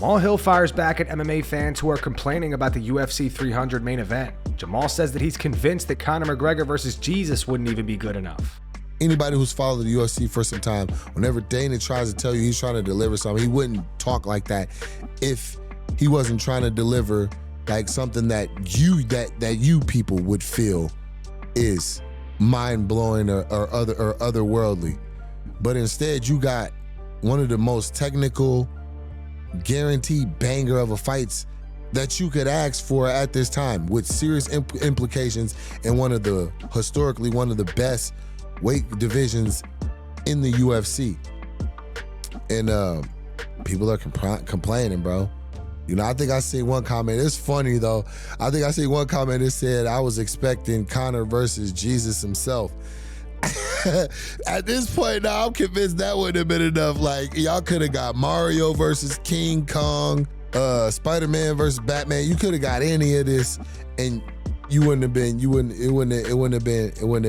Jamahal Hill fires back at MMA fans who are complaining about the UFC 300 main event. Jamahal says that he's convinced that Conor McGregor versus Jesus wouldn't even be good enough. Anybody who's followed the UFC for some time, whenever Dana tries to tell you he's trying to deliver something, he wouldn't talk like that if he wasn't trying to deliver like something that you people would feel is mind-blowing or otherworldly. But instead, you got one of the most technical, guaranteed banger of a fights that you could ask for at this time, with serious implications in historically one of the best weight divisions in the UFC. And people are complaining, bro. You know, I think I see one comment. It's funny though. I think I see one comment that said, I was expecting Conor versus Jesus himself. At this point now, I'm convinced that wouldn't have been enough. Like, y'all could have got Mario versus King Kong, Spider-Man versus Batman. You could have got any of this, and it wouldn't have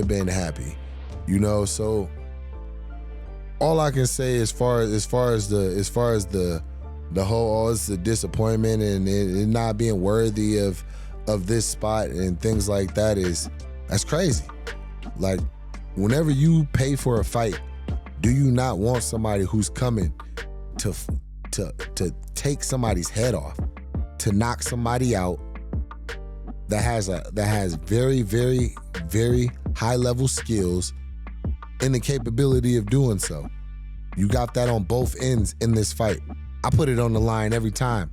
been happy. You know, so all I can say as far as the whole, it's a disappointment and it not being worthy of this spot and things like that that's crazy. Like, whenever you pay for a fight, do you not want somebody who's coming to take somebody's head off, to knock somebody out that has very, very, very high level skills and the capability of doing so? You got that on both ends in this fight. I put it on the line every time.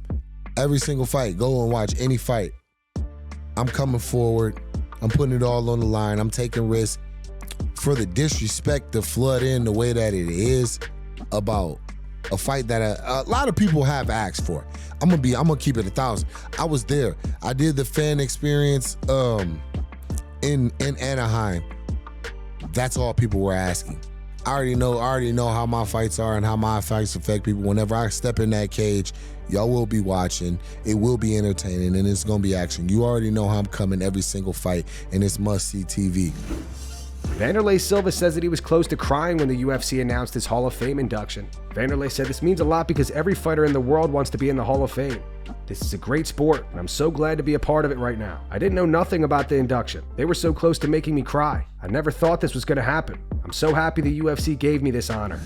Every single fight. Go and watch any fight. I'm coming forward. I'm putting it all on the line. I'm taking risks. For the disrespect to flood in the way that it is about a fight that a lot of people have asked for. I'm gonna keep it 1,000. I was there. I did the fan experience in Anaheim. That's all people were asking. I already know how my fights are and how my fights affect people. Whenever I step in that cage, y'all will be watching. It will be entertaining and it's gonna be action. You already know how I'm coming every single fight, and it's must-see TV. Wanderlei Silva says that he was close to crying when the UFC announced his Hall of Fame induction. Wanderlei said, "This means a lot because every fighter in the world wants to be in the Hall of Fame. This is a great sport, and I'm so glad to be a part of it right now. I didn't know nothing about the induction. They were so close to making me cry. I never thought this was going to happen. I'm so happy the UFC gave me this honor."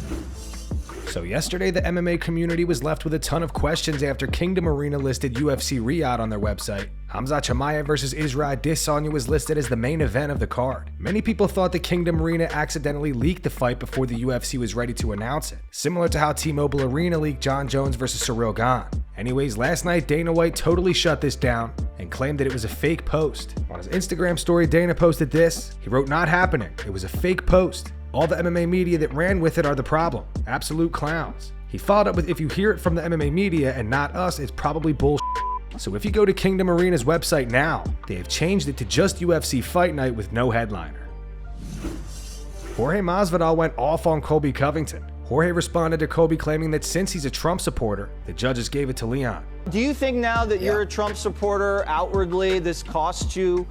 So yesterday, the MMA community was left with a ton of questions after Kingdom Arena listed UFC Riyadh on their website. Khamzat Chimaev versus Israel Adesanya was listed as the main event of the card. Many people thought the Kingdom Arena accidentally leaked the fight before the UFC was ready to announce it, similar to how T-Mobile Arena leaked Jon Jones versus Ciryl Gane. Anyways, last night Dana White totally shut this down and claimed that it was a fake post. On his Instagram story, Dana posted this. He wrote, "Not happening. It was a fake post. All the MMA media that ran with it are the problem. Absolute clowns." He followed up with, "If you hear it from the MMA media and not us, it's probably bullshit." So if you go to Kingdom Arena's website now, they have changed it to just UFC Fight Night with no headliner. Jorge Masvidal went off on Colby Covington. Jorge responded to Colby claiming that since he's a Trump supporter, the judges gave it to Leon. Do you think now that you're a Trump supporter, outwardly, this costs you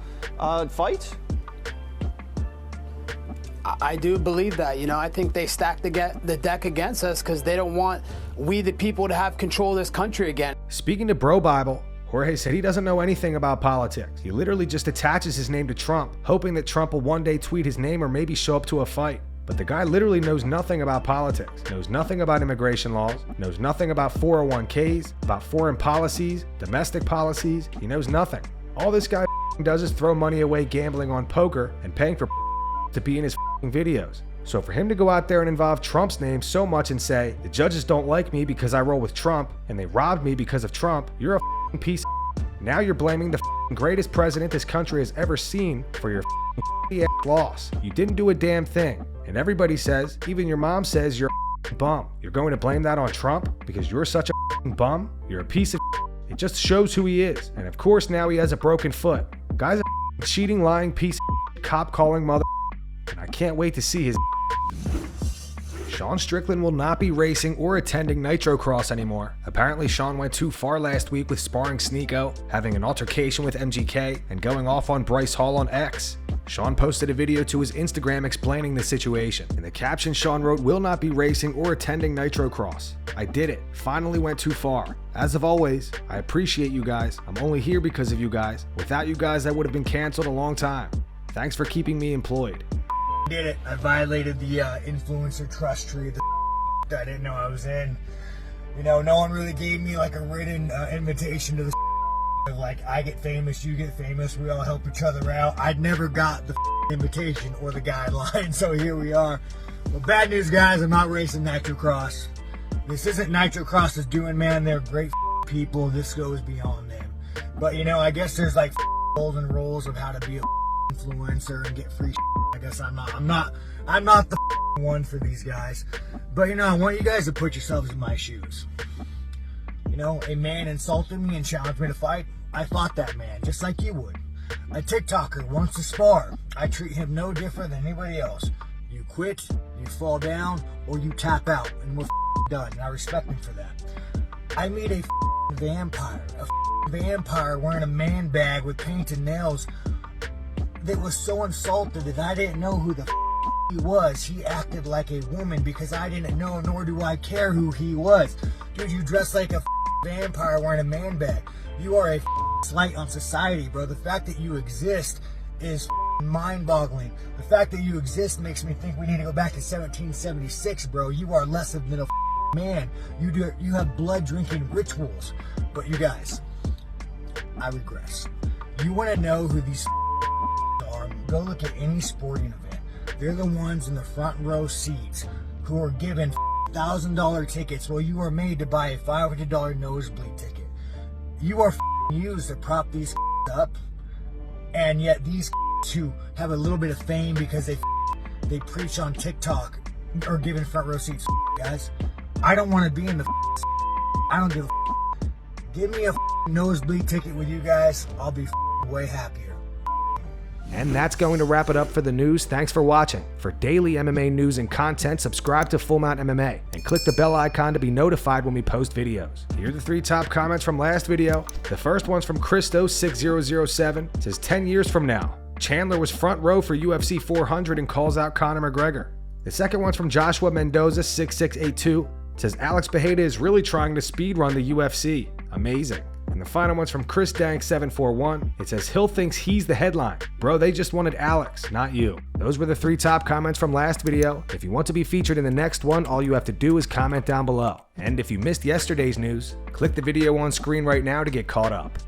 fights? I do believe that. You know, I think they stacked the deck against us because they don't want we the people to have control of this country again. Speaking to Bro Bible, Jorge said he doesn't know anything about politics. He literally just attaches his name to Trump, hoping that Trump will one day tweet his name or maybe show up to a fight. But the guy literally knows nothing about politics, knows nothing about immigration laws, knows nothing about 401ks, about foreign policies, domestic policies. He knows nothing. All this guy does is throw money away gambling on poker and paying for to be in his videos. So for him to go out there and involve Trump's name so much and say, the judges don't like me because I roll with Trump and they robbed me because of Trump, you're a piece of. Now you're blaming the greatest president this country has ever seen for your loss. You didn't do a damn thing. And everybody says, even your mom says, you're a bum. You're going to blame that on Trump because you're such a bum? You're a piece of. It just shows who he is. And of course now he has a broken foot. Guy's a cheating, lying piece of cop calling mother. And I can't wait to see his. Sean Strickland will not be racing or attending Nitro Cross anymore. Apparently Sean went too far last week with sparring Sneeko, having an altercation with MGK, and going off on Bryce Hall on X. Sean posted a video to his Instagram explaining the situation. In the caption, Sean wrote, "Will not be racing or attending Nitro Cross. I did it. Finally went too far. As of always, I appreciate you guys. I'm only here because of you guys. Without you guys, I would have been canceled a long time. Thanks for keeping me employed." Did it. I violated the influencer trust tree that I didn't know I was in. You know, no one really gave me like a written invitation to the of like, I get famous, you get famous, we all help each other out. I'd never got the invitation or the guideline, so here we are. But bad news, guys, I'm not racing Nitro Cross. This isn't Nitro Cross's doing, man. They're great people. This goes beyond them. But you know, I guess there's like golden rules of how to be a influencer and get free. I guess I'm not the one for these guys. But you know, I want you guys to put yourselves in my shoes. You know, a man insulted me and challenged me to fight. I fought that man, just like you would. A TikToker wants to spar. I treat him no different than anybody else. You quit, you fall down, or you tap out, and we're done. And I respect him for that. I meet a vampire. A vampire wearing a man bag with painted nails that was so insulted that I didn't know who the he was. He acted like a woman because I didn't know, nor do I care who he was. Dude, you dress like a vampire wearing a man bag. You are a slight on society, bro. The fact that you exist is mind-boggling. The fact that you exist makes me think we need to go back to 1776, bro. You are less than a man. You have blood-drinking rituals. But you guys, I regress. You want to know who these are? Go look at any sporting event. They're the ones in the front row seats who are given $1,000 tickets while you are made to buy a $500 nosebleed ticket. You are used to prop these up, and yet these who have a little bit of fame because they preach on TikTok are given front row seats. Guys, I don't want to be in the I don't give a give me a nosebleed ticket with you guys. I'll be way happier. And that's going to wrap it up for the news. Thanks for watching. For daily MMA news and content, subscribe to Full Mount MMA and click the bell icon to be notified when we post videos. Here are the 3 top comments from last video. The first one's from Christo6007. It says 10 years from now, Chandler was front row for UFC 400 and calls out Conor McGregor. The second one's from Joshua Mendoza 6682. It says Alex Bejeda is really trying to speedrun the UFC. Amazing. And the final one's from Chris Dank 741. It says Hill thinks he's the headline. Bro, they just wanted Alex, not you. Those were the 3 top comments from last video. If you want to be featured in the next one, all you have to do is comment down below. And if you missed yesterday's news, click the video on screen right now to get caught up.